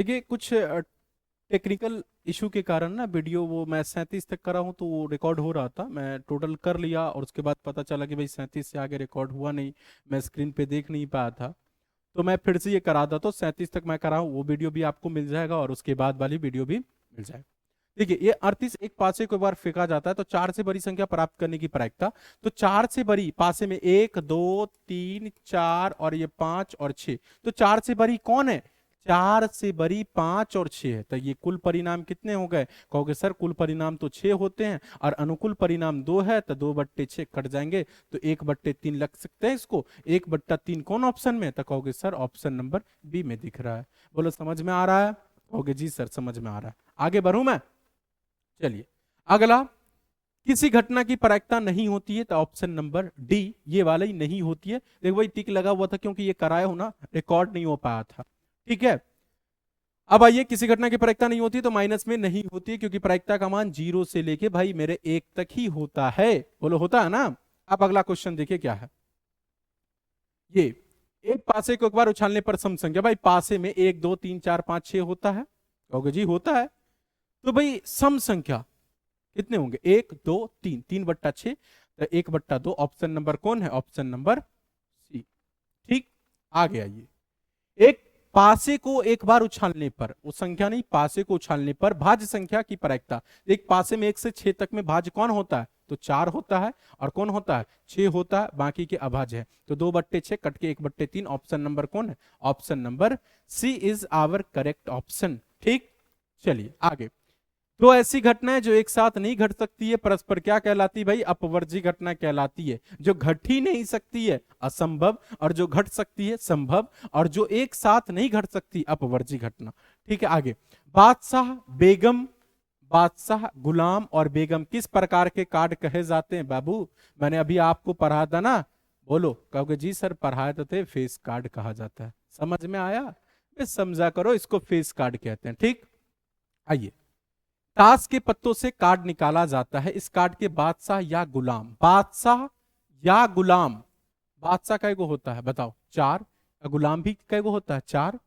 देखिए कुछ technical issue के कारण ना वीडियो वो मैं 37 तक करा हूँ तो वो रिकॉर्ड हो रहा था, मैं टोटल कर लिया और उसके बाद पता चला कि भाई 37 से आगे रिकॉर्ड हुआ नहीं, मैं स्क्रीन पे देख नहीं पाया था। तो मैं फिर से ये करा था, तो 37 तक मैं करा हूँ, वो वीडियो भी आपको मिल जाएगा और उसके बाद वाली वीडियो भी मिल जाएगा। देखिए ये 38 एक पासे को एक बार फेंका जाता है तो चार से बड़ी संख्या प्राप्त करने की प्रायिकता। तो चार से बड़ी पासे में एक दो तीन चार और ये पांच और छह, तो चार से बड़ी कौन है? चार से बड़ी पांच और छह है। तो ये कुल परिणाम कितने हो गए? कहोगे सर कुल परिणाम तो छह होते हैं और अनुकूल परिणाम दो है, तो 2/6 कट जाएंगे, तो 1/3 लग सकते हैं इसको। 1/3 कौन ऑप्शन में है? तो कहोगे सर ऑप्शन नंबर बी में दिख रहा है। बोलो समझ में आ रहा है? कहोगे जी सर समझ में आ रहा है। आगे बढ़ूं मैं? चलिए अगला, किसी घटना की प्रायिकता नहीं होती है, तो ऑप्शन नंबर डी ये वाला ही नहीं होती है। देखो भाई टिक लगा हुआ था क्योंकि ये कराया हो ना, रिकॉर्ड नहीं हो पाया था। ठीक है, अब आइए, किसी घटना की प्रायिकता नहीं होती तो माइनस में नहीं होती है, क्योंकि प्रायिकता का मान 0 से लेके भाई मेरे 1 तक ही होता है। बोलो होता है ना? अब अगला क्वेश्चन देखिए क्या है। ये एक पासे को एक बार उछालने पर सम संख्या, भाई पासे में 1 2 3 4 5 6 होता है, कहोगे जी होता है। तो भाई सम संख्या कितने होंगे? 1 2 3, 3/6, तो 1/2 ऑप्शन नंबर कौन है? Option number C. ठीक, आगे आइए। एक पासे को एक बार उछालने पर, वो संख्या नहीं, पासे को उछालने पर भाज्य संख्या की प्रायिकता। एक पासे में 1 से 6 तक में भाज्य कौन होता है? तो 4 होता है। और कौन होता है? 6 होता है, बाकी के अभाज्य है। तो 2/6 कट के 1/3, ऑप्शन नंबर कौन है? Option number C is our correct option. ठीक, चलिए आगे। दो ऐसी घटनाएं जो एक साथ नहीं घट सकती है परस्पर क्या कहलाती है भाई? अपवर्जी घटना कहलाती है। जो घट ही नहीं सकती है असंभव, और जो घट सकती है संभव, और जो एक साथ नहीं घट सकती अपवर्जी घटना। ठीक है, आगे। बादशाह बेगम, बादशाह गुलाम और बेगम किस प्रकार के कार्ड कहे जाते हैं बाबू? मैंने अभी आपको पढ़ा था ना। बोलो, कहोगे जी सर पढ़ाए तो थे, फेस कार्ड कहा जाता है। समझ में आया? समझा करो, इसको फेस कार्ड कहते हैं। ठीक, आइए। ताश के पत्तों से कार्ड निकाला जाता है, इस कार्ड के बादशाह या गुलाम? बादशाह या गुलाम? बादशाह कैगो होता है बताओ? 4। गुलाम भी कैगो होता है? 4।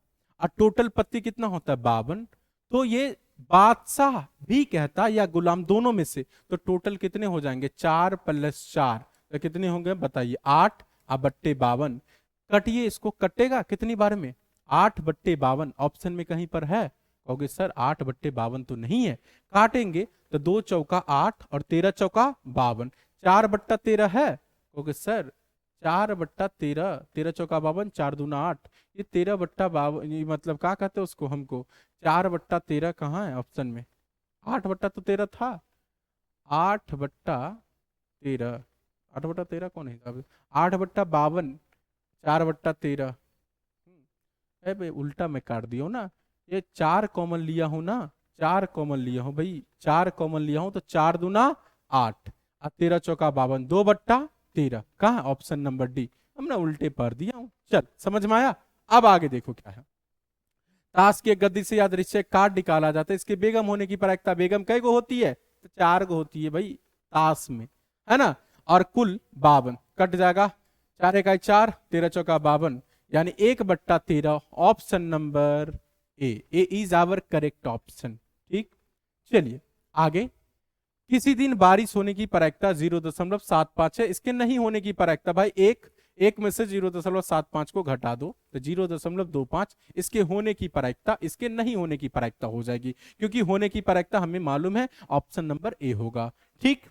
और टोटल पत्ती कितना होता है? 52। तो ये बादशाह भी कहता है या गुलाम, दोनों में से, तो टोटल कितने हो जाएंगे? 4 + 4, तो कितने होंगे बताइए? 8 और बट्टे 52। कटिए इसको, कटेगा कितनी बार में? 8/52 ऑप्शन में कहीं पर है? कहोगे सर 8/52 तो नहीं है। काटेंगे तो 2 चौका 8 और 13 चौका 52, 4/13 है। कहोगे सर 4/13, 13 चौका 52, 4 दूना 8, ये 13/52, ये मतलब क्या कहते हैं उसको हमको? 4/13 कहाँ है ऑप्शन में? 8/13 था। 8/13, 8/13 कौन है? 8/52, 4/13। अरे भाई उल्टा मैं काट दिया हूं ना, ये 4 कॉमन लिया हूं ना, 4 कॉमन लिया हूं भाई, 4 कॉमन लिया हूं, तो 4 दूना 8 और 13 चौका 52, 2/13 कहा? Option number D. हमने उल्टे पढ़ दिया हूं। चल समझ में आया? अब आगे देखो क्या है। ताश के गद्दी से यादृच्छिक कार्ड निकाला जाता है, इसके बेगम होने की प्रायिकता। बेगम कई गो होती है? तो 4 गो होती है भाई ताश में, है ना। और कुल 52 कट जाएगा, 4 1 4, 13 चौका 52, यानी 1/13 option number A is our correct option. ठीक, चलिए आगे। किसी दिन बारिश होने की प्रायिकता 0.75 है, इसके नहीं होने की प्रायिकता भाई एक, एक में से 0.75 को घटा दो तो 0.25, इसके होने की प्रायिकता, इसके नहीं होने की प्रायिकता हो जाएगी, क्योंकि होने की प्रायिकता हमें मालूम है, ऑप्शन नंबर ए होगा। ठीक,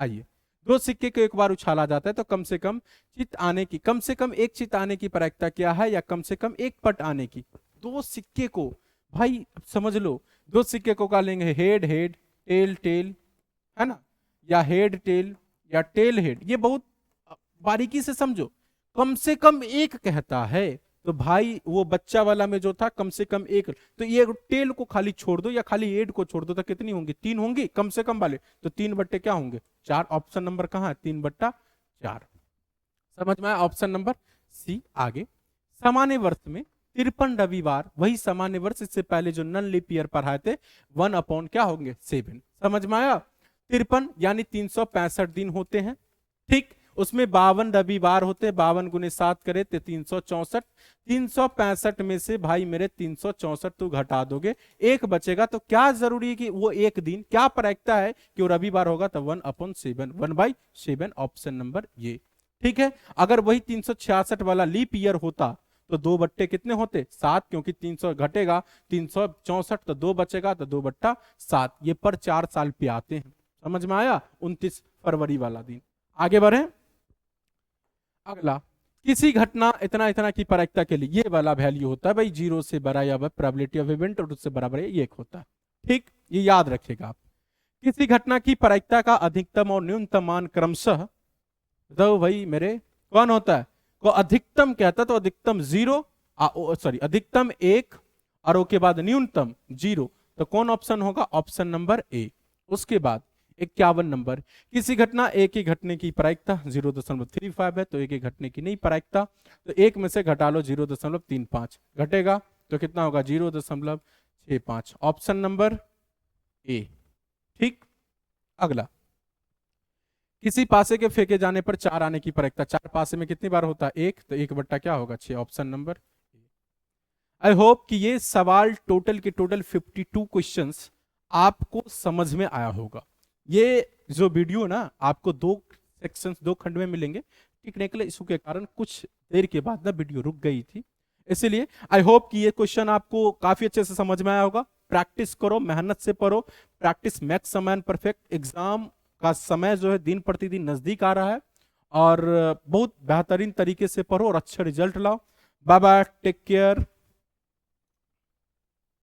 आइए। दो सिक्के को एक बार उछाला जाता है तो कम से कम चित आने की, कम से कम एक चित आने की प्रायिकता क्या है? या कम से कम एक पट आने की? दो सिक्के को भाई समझ लो, दो सिक्के को क्या लेंगे? हेड हेड, टेल टेल, है ना, या हेड टेल, या टेल हेड, ये बहुत बारीकी से समझो। कम से कम एक कहता है, तो भाई वो बच्चा वाला में जो था कम से कम एक, तो ये टेल को खाली छोड़ दो या खाली हेड को छोड़ दो तो कितनी होंगी? 3 होंगी कम से कम वाले, तो 3 क्या होंगे? 4। ऑप्शन नंबर कहाँ है? 3/4। समझ में आया? Option number C. आगे। सामान्य वर्ष में 53 रविवार, वही सामान्य वर्ष, इससे पहले जो नन लीप ईयर पढ़ाए थे, 1 क्या होंगे? 7। समझ में आया? 53 यानी 365 दिन होते हैं। ठीक, उसमें 52 रविवार होते, 52 गुने 7 करे तो 364, 365 में से भाई मेरे 364 तो घटा दोगे, एक बचेगा। तो क्या जरूरी है कि वो एक दिन क्या प्रायिकता है कि वो रविवार होगा, तो 1/7, 1/7, ऑप्शन नंबर ये। ठीक है, अगर वही 366 वाला लीप ईयर होता तो 2 बट्टे कितने होते, 7, क्योंकि 300 घटेगा 364, तो 2 बचेगा तो 2/7, ये पर 4 साल पे आते हैं। समझ में आया, 29 फरवरी वाला दिन। आगे बढ़े, अगला, किसी घटना इतना इतना की प्रायिकता के लिए ये वाला वैल्यू होता है भाई 0 से बड़ा या प्रोबेबिलिटी ऑफ इवेंट, और उससे बराबर है, ये एक होता है। ठीक, ये याद रखिएगा आप। किसी घटना की प्रायिकता का अधिकतम और न्यूनतम मान क्रमशः, तो भाई मेरे कौन होता है, को अधिकतम कहता है तो अधिकतम 0, सॉरी अधिकतम 1 और उसके बाद न्यूनतम 0, तो कौन ऑप्शन होगा, ऑप्शन नंबर ए। उसके बाद 51 नंबर, किसी घटना एक ही घटने की प्रायिकता 0.35 है, तो एक ही घटने की नहीं प्रायिकता, तो एक में से घटा लो 0.35, घटेगा तो कितना होगा 0.65, ऑप्शन नंबर ए। ठीक, अगला, किसी पासे के फेंके जाने पर 4 आने की प्रायिकता, 4 पासे में कितनी बार होता है, 1, तो 1 बट्टा क्या होगा 6, ऑप्शन नंबर। आई होप कि ये सवाल टोटल के टोटल 52 क्वेश्चंस आपको समझ में आया होगा। ये जो वीडियो ना आपको 2 सेक्शंस 2 खंड में मिलेंगे, टेक्निकल इशू के कारण कुछ देर के बाद ना वीडियो रुक गई थी, इसलिए आई होप कि ये क्वेश्चन आपको काफी अच्छे से समझ में आया होगा। प्रैक्टिस करो, मेहनत से पढ़ो, प्रैक्टिस मेक्स समैन परफेक्ट। एग्जाम का समय जो है दिन प्रतिदिन नजदीक आ रहा है, और बहुत बेहतरीन तरीके से पढ़ो और अच्छा रिजल्ट लाओ। Bye bye, take care.